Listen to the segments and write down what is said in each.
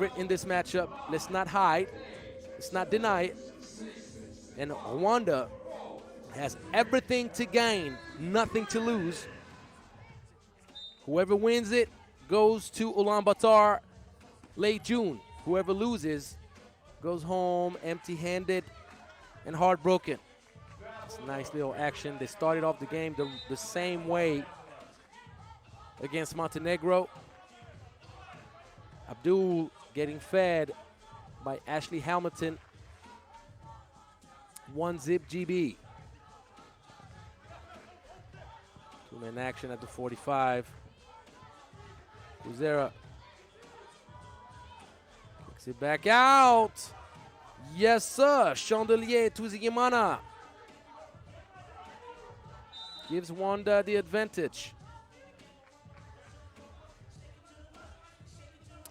favorite in this matchup. Let's not hide. Let's not deny it. And Rwanda has everything to gain, nothing to lose. Whoever wins it goes to Ulaanbaatar late June. Whoever loses goes home empty-handed and heartbroken. It's a nice little action. They started off the game the same way against Montenegro. Abdul getting fed by Ashley Hamilton. 1-zip GB. Two-man action at the 45. Kuzera kicks it back out. Yes, sir. Chandelier Tuzigimana gives Rwanda the advantage.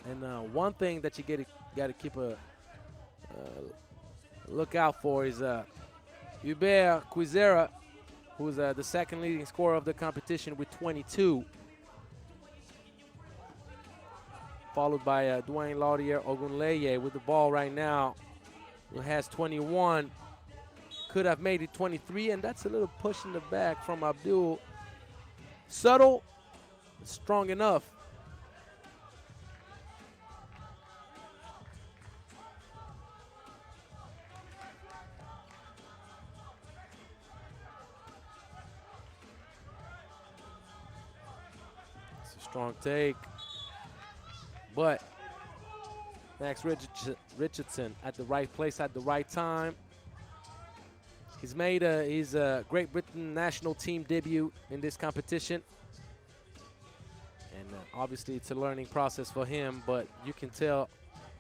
And one thing that you got to keep a look out for is Hubert Kwizera, who's the second leading scorer of the competition with 22. Followed by Dwayne Laurier Ogunleye with the ball right now, who has 21. Could have made it 23, and that's a little push in the back from Abdul. Subtle, strong enough. It's a strong take. But Max Richardson at the right place at the right time. He's made his Great Britain national team debut in this competition. And obviously it's a learning process for him, but you can tell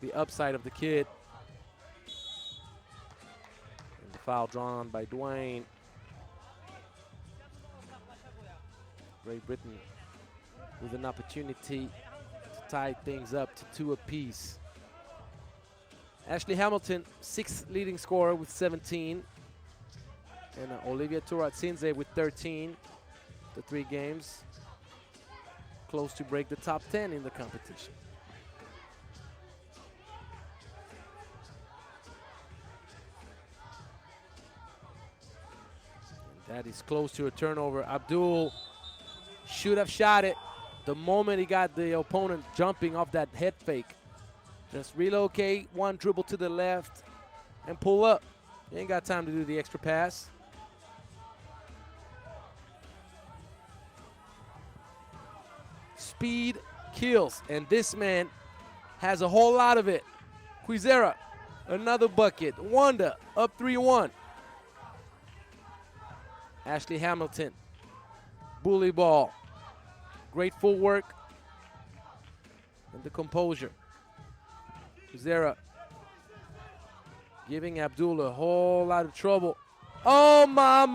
the upside of the kid. And the foul drawn by Dwayne. Great Britain with an opportunity tie things up to 2 apiece. Ashley Hamilton, 6th leading scorer with 17. And Olivia Turatsinze with 13. The 3 games. Close to break the top 10 in the competition. And that is close to a turnover. Abdul should have shot it the moment he got the opponent jumping off that head fake. Just relocate, 1 dribble to the left, and pull up. You ain't got time to do the extra pass. Speed kills, and this man has a whole lot of it. Kwizera, another bucket. Rwanda up 3-1. Ashley Hamilton, bully ball. Great footwork and the composure. Kwizera giving Abdul a whole lot of trouble. Oh, my.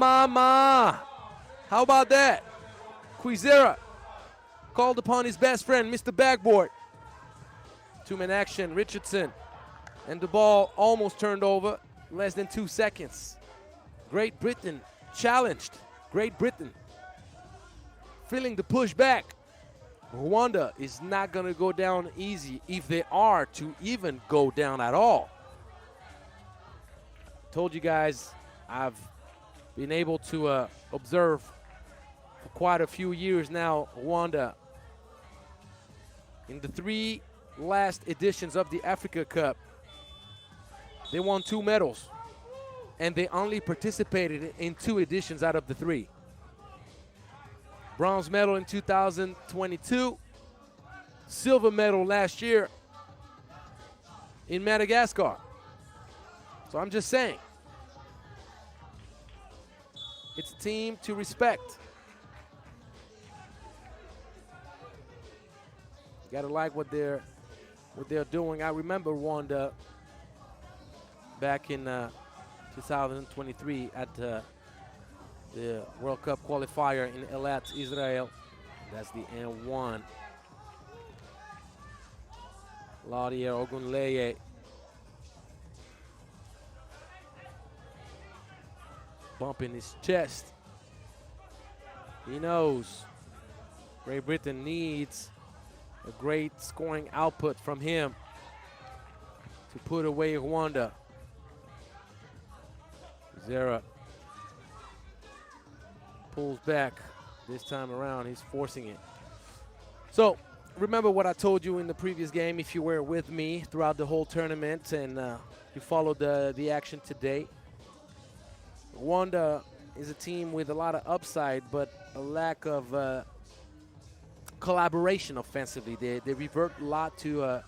How about that? Kwizera called upon his best friend, Mr. Backboard. 2-man action, Richardson. And the ball almost turned over, less than 2 seconds. Great Britain challenged. Great Britain feeling the push back. Rwanda is not going to go down easy if they are to even go down at all. Told you guys, I've been able to observe for quite a few years now Rwanda. In the 3 last editions of the Africa Cup, they won 2 medals, and they only participated in 2 editions out of the 3. Bronze medal in 2022, silver medal last year in Madagascar. So I'm just saying, it's a team to respect. You gotta like what they're doing. I remember Rwanda back in 2023 at the World Cup Qualifier in Eilat, Israel. That's the N1. Laurier Ogunleye. Bumping his chest. He knows Great Britain needs a great scoring output from him to put away Rwanda. Zera pulls back. This time around, he's forcing it. So, remember what I told you in the previous game if you were with me throughout the whole tournament and you followed the action today. Rwanda is a team with a lot of upside, but a lack of collaboration offensively. They revert a lot to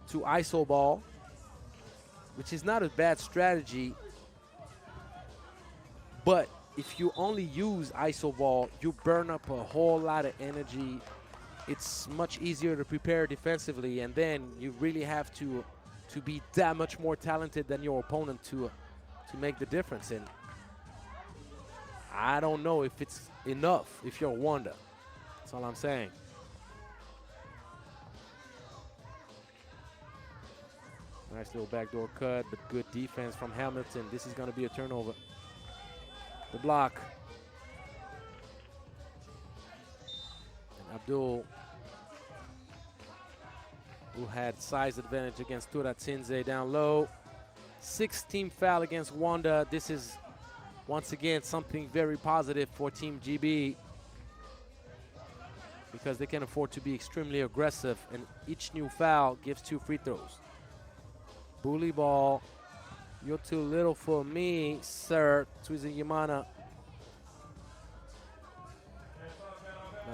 iso ball, which is not a bad strategy. But if you only use iso ball, you burn up a whole lot of energy. It's much easier to prepare defensively, and then you really have to be that much more talented than your opponent to make the difference. And I don't know if it's enough if you're Rwanda. That's all I'm saying. Nice little backdoor cut, but good defense from Hamilton. This is going to be a turnover. The block. And Abdul, who had size advantage against Turatsinze down low. 6-team foul against Rwanda. This is, once again, something very positive for Team GB because they can afford to be extremely aggressive, and each new foul gives 2 free throws. Bully ball. You're too little for me, sir. Twizeyimana.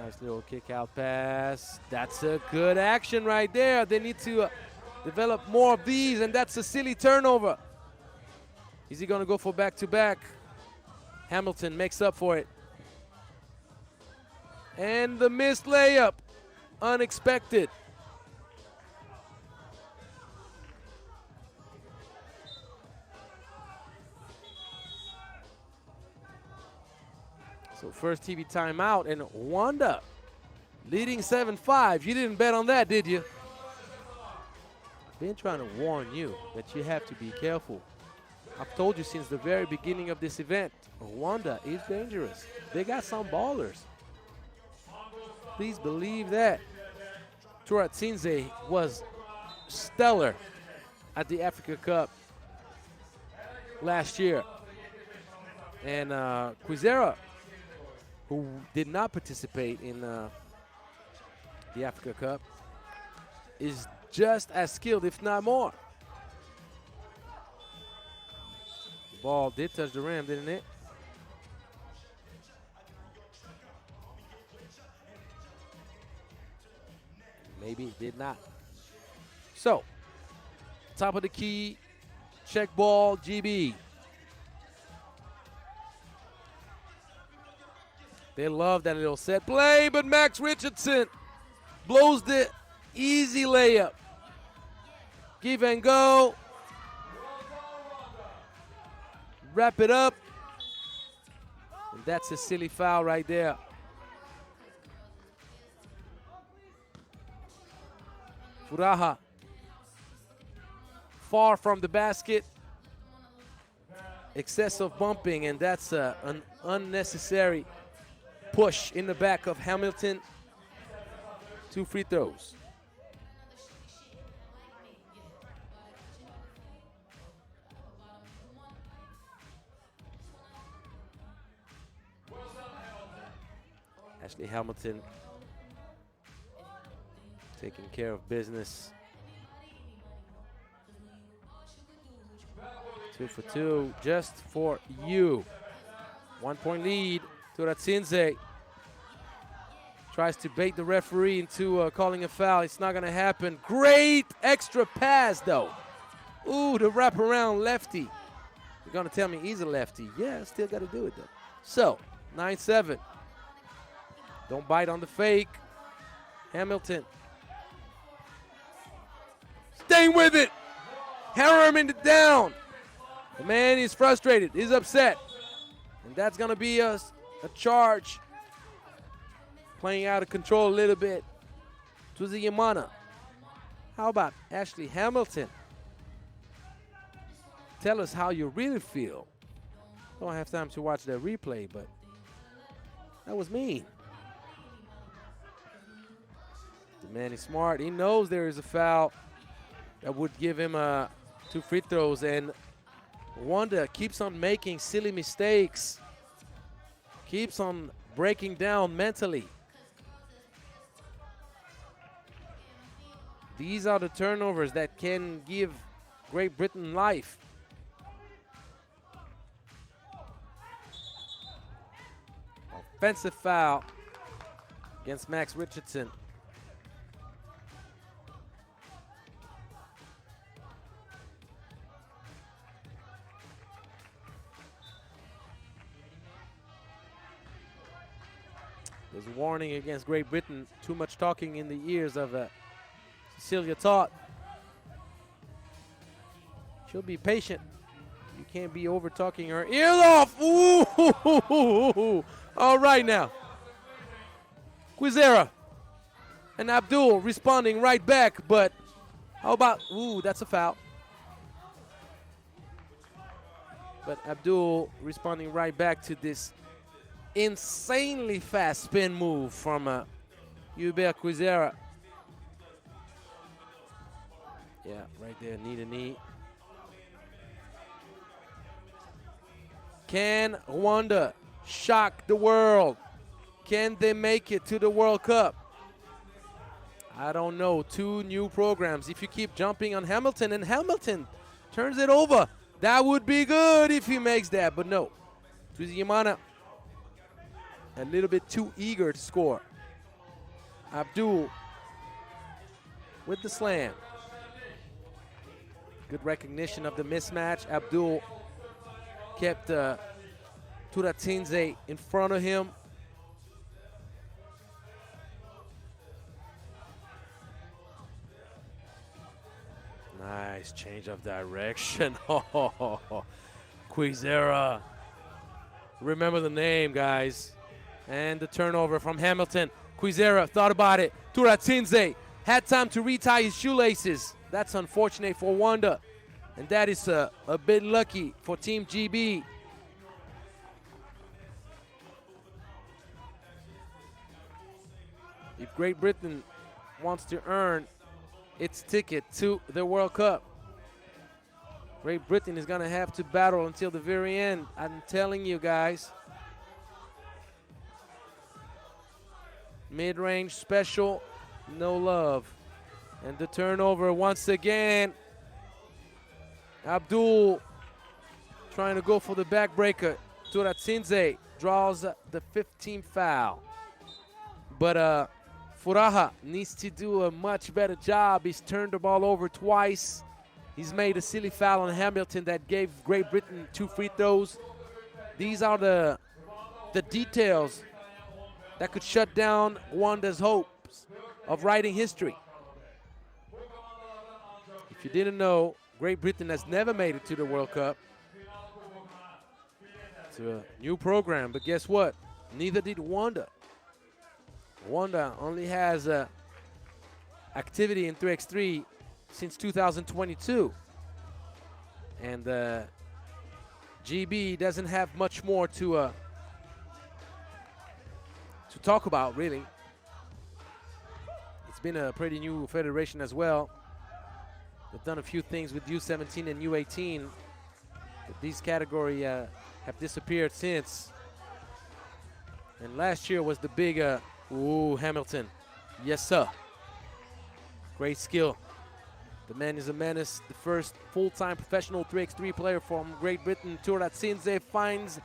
Nice little kick out pass. That's a good action right there. They need to develop more of these, and that's a silly turnover. Is he going to go for back-to-back? Hamilton makes up for it. And the missed layup. Unexpected. So first TV timeout, and Rwanda leading 7-5. You didn't bet on that, did you? I've been trying to warn you that you have to be careful. I've told you since the very beginning of this event, Rwanda is dangerous. They got some ballers. Please believe that. Turatsinze was stellar at the Africa Cup last year. And Kwizera, who did not participate in the Africa Cup, is just as skilled, if not more. The ball did touch the rim, didn't it? Maybe it did not. So, top of the key, check ball, GB. They love that little set play, but Max Richardson blows the easy layup. Give and go. Wrap it up. And that's a silly foul right there. Furaha far from the basket. Excessive bumping, and that's an unnecessary push in the back of Hamilton. 2 free throws. Ashley Hamilton taking care of business. 2 for 2, just for you. 1-point lead. Turatsinze tries to bait the referee into calling a foul. It's not going to happen. Great extra pass, though. Ooh, the wraparound lefty. You're going to tell me he's a lefty. Yeah, still got to do it, though. So, 9-7. Don't bite on the fake. Hamilton. Staying with it. Hammering it down. The man is frustrated. He's upset. And that's going to be a charge. Playing out of control a little bit. Twizeyimana. How about Ashley Hamilton? Tell us how you really feel. Don't have time to watch that replay, but that was mean. The man is smart. He knows there is a foul. That would give him 2 free throws, and Rwanda keeps on making silly mistakes, keeps on breaking down mentally. These are the turnovers that can give Great Britain life. Offensive foul against Max Richardson. There's a warning against Great Britain. Too much talking in the ears of Cecilia Todd. She'll be patient. You can't be over talking her ears off. Ooh! All right now. Quizera and Abdul responding right back, but how about, that's a foul. But Abdul responding right back to this insanely fast spin move from Hubert Quizera. Yeah, right there, knee to knee. Can Rwanda shock the world? Can they make it to the World Cup? I don't know. 2 new programs. If you keep jumping on Hamilton and Hamilton turns it over, that would be good if he makes that, but no. Twiziyimana a little bit too eager to score. Abdul with the slam. Good recognition of the mismatch. Abdul kept Turatsinze in front of him. Nice change of direction. Quizera. Remember the name, guys. And the turnover from Hamilton. Quizera thought about it. Turatsinze had time to retie his shoelaces. That's unfortunate for Rwanda. And that is a bit lucky for Team GB. If Great Britain wants to earn its ticket to the World Cup, Great Britain is going to have to battle until the very end. I'm telling you guys. Mid-range special, no love. And the turnover once again. Abdul trying to go for the backbreaker. Turatsinze draws the 15th foul. But Furaha needs to do a much better job. He's turned the ball over twice. He's made a silly foul on Hamilton that gave Great Britain 2 free throws. These are the details that could shut down Rwanda's hopes of writing history. If you didn't know, Great Britain has never made it to the World Cup. It's a new program, but guess what? Neither did Rwanda. Rwanda only has activity in 3x3 since 2022. And GB doesn't have much more to talk about, really. It's been a pretty new federation as well. They've done a few things with U17 and U18, but these categories have disappeared since. And last year was the big, Hamilton. Yes, sir. Great skill. The man is a menace. The first full-time professional 3x3 player from Great Britain. Turatsinze finds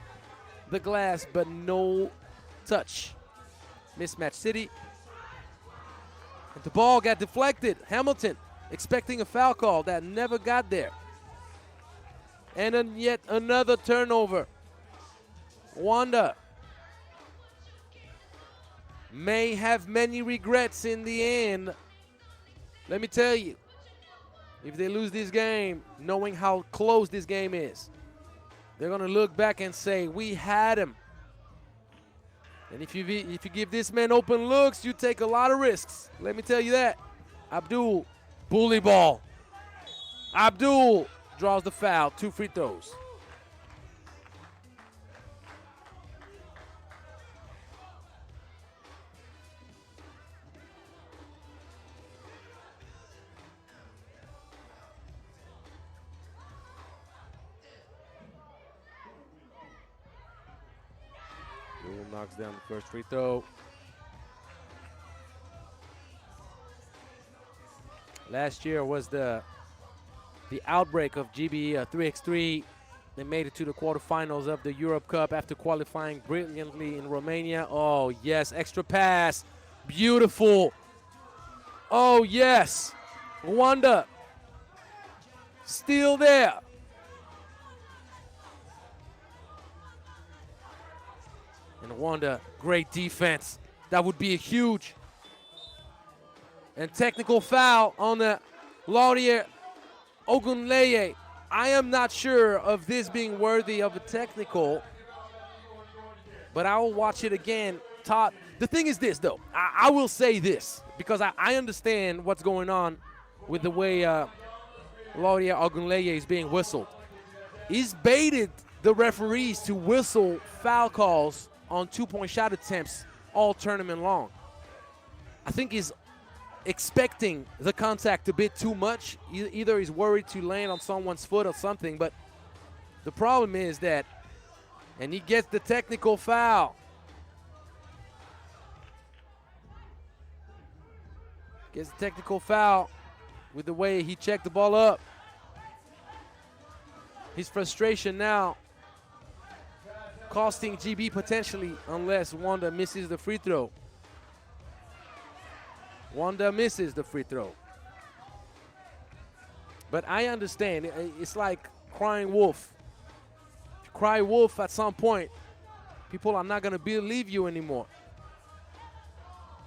the glass, but no touch. Mismatch city. And the ball got deflected. Hamilton expecting a foul call that never got there. And then yet another turnover. Rwanda may have many regrets in the end. Let me tell you, if they lose this game, knowing how close this game is, they're going to look back and say, we had him. And if you give this man open looks, you take a lot of risks. Let me tell you that. Abdul, bully ball. Abdul draws the foul, 2 free throws. knocks down the first free throw. Last year was the outbreak of GB 3x3. They made it to the quarterfinals of the Europe Cup after qualifying brilliantly in Romania. Oh, yes, extra pass. Beautiful. Oh, yes. Rwanda still there. And Rwanda, great defense. That would be a huge and technical foul on the Laurier Ogunleye. I am not sure of this being worthy of a technical, but I will watch it again. Todd, the thing is this, though. I will say this, because I understand what's going on with the way Laurier Ogunleye is being whistled. He's baited the referees to whistle foul calls on two-point shot attempts all tournament long. I think he's expecting the contact a bit too much. Either he's worried to land on someone's foot or something, but the problem is that, and he gets the technical foul. Gets the technical foul with the way he checked the ball up. His frustration now costing GB potentially unless Rwanda misses the free throw. Rwanda misses the free throw. But I understand, it's like crying wolf. If you cry wolf at some point, people are not gonna believe you anymore.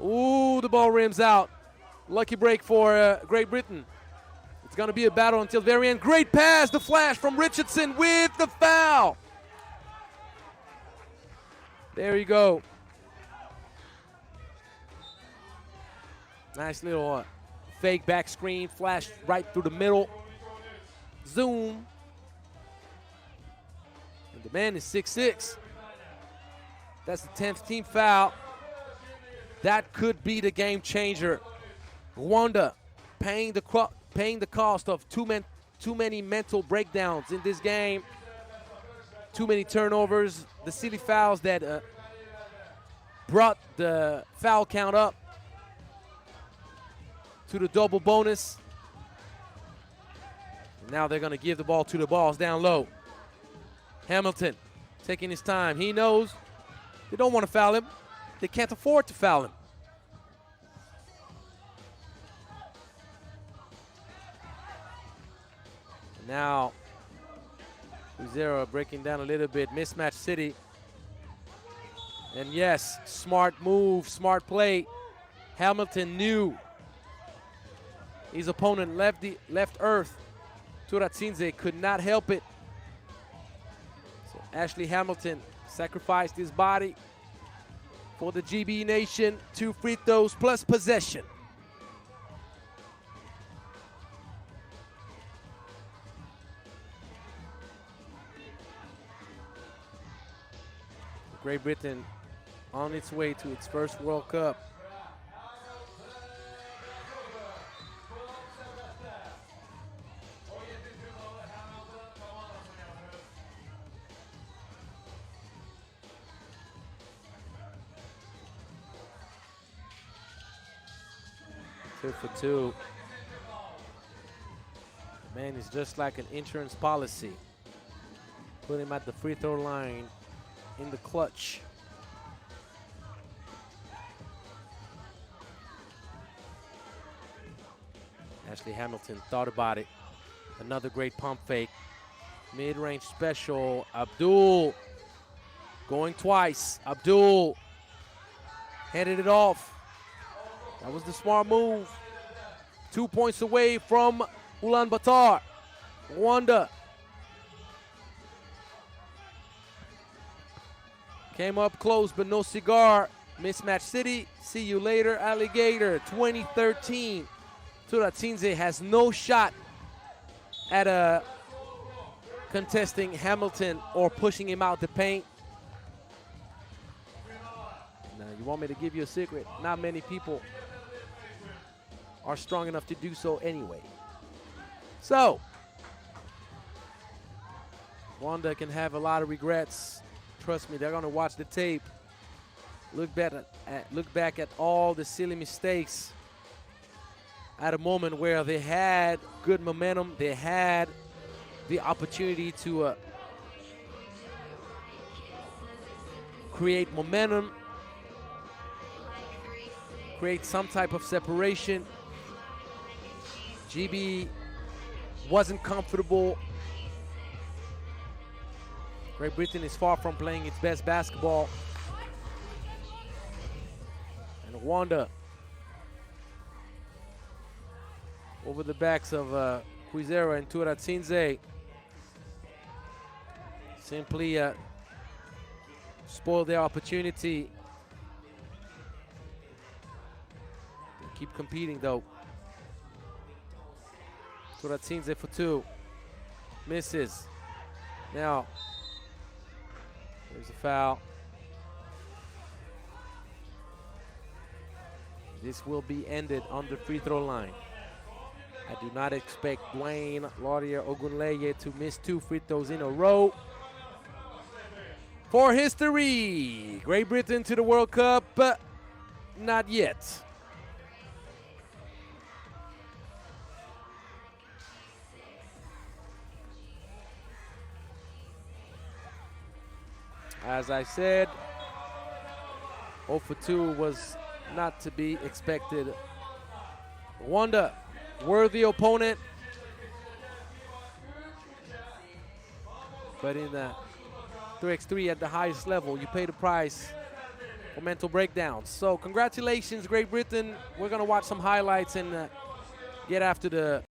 Ooh, the ball rims out. Lucky break for Great Britain. It's gonna be a battle until the very end. Great pass, the flash from Richardson with the foul. There you go. Nice little fake back screen, flash right through the middle. Zoom. And the man is 6'6". That's the 10th team foul. That could be the game changer. Rwanda paying the cost of too many mental breakdowns in this game. Too many turnovers. The silly fouls that brought the foul count up to the double bonus. Now they're going to give the ball to the Balls down low. Hamilton taking his time. He knows they don't want to foul him. They can't afford to foul him. Now, Zero breaking down a little bit. Mismatch City. And yes, smart move, smart play. Hamilton knew his opponent left earth. Turatsinze could not help it. So Ashley Hamilton sacrificed his body for the GB Nation. 2 free throws plus possession. Great Britain on its way to its first World Cup. Two for two. Man is just like an insurance policy. Put him at the free throw line in the clutch. Ashley Hamilton thought about it. Another great pump fake. Mid-range special. Abdul going twice. Abdul headed it off. That was the smart move. 2 points away from Ulaanbaatar. Rwanda came up close, but no cigar. Mismatch City, see you later, Alligator. 2013. Turatsinze has no shot at contesting Hamilton or pushing him out the paint. Now, you want me to give you a secret? Not many people are strong enough to do so anyway. So, Rwanda can have a lot of regrets. Trust me, they're going to watch the tape look back at all the silly mistakes at a moment where they had good momentum, they had the opportunity to create momentum, create some type of separation. GB wasn't comfortable. Great Britain is far from playing its best basketball. And Rwanda, over the backs of Kwizera and Turatsinze, simply spoiled their opportunity. They keep competing though. Turatsinze for two, misses. Now, there's a foul. This will be ended on the free throw line. I do not expect Dwayne Laurier Ogunleye to miss 2 free throws in a row. For history, Great Britain to the World Cup, not yet. As I said, 0 for 2 was not to be expected. Rwanda, worthy opponent. But in the 3x3 at the highest level, you pay the price for mental breakdowns. So congratulations, Great Britain. We're going to watch some highlights and get after the